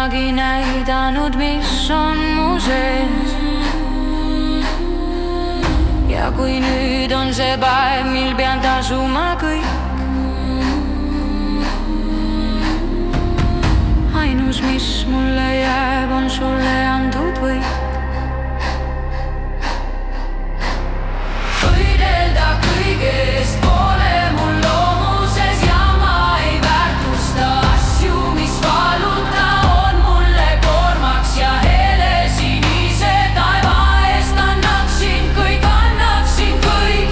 kunagi näidanud, mis on mu sees. Ja kui nüüd on see päev, mil pean tasuma kõik, ainus, mis mulle jääb, on sulle antud võit. Võidelda kõige eest pole mul loomuses ja ma ei väärtusta asju, mis valuta on mulle koormaks ja hele sinise taeva eest annaksin kõik, annaksin kõik.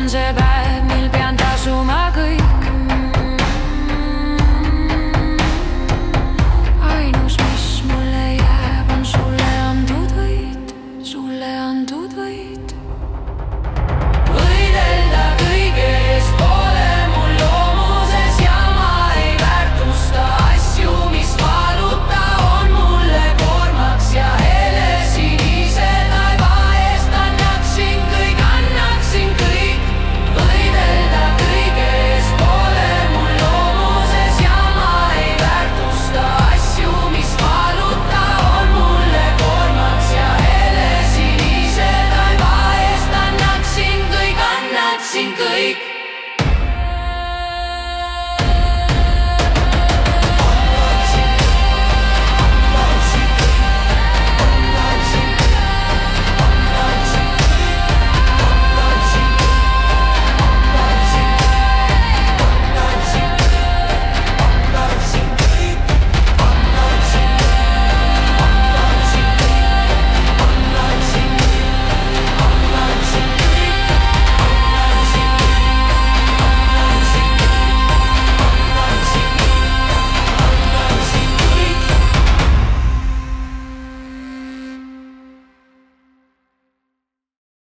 See päev, mil pean tasuma kõik, ainus, mis mulle jääb, on sulle antud võit, sulle antud võit. Võidelda kõige eest pole mul loomuses ja ma ei väärtusta asju, mis valuta on mulle koormaks ja hele sinise taeva eest annaksin kõik, annaksin kõik. Võidelda kõige eest pole mul loomuses ja ma ei väärtusta asju, mis valuta on mulle koormaks ja hele sinise taeva eest annaksin kõik, annaksin kõik.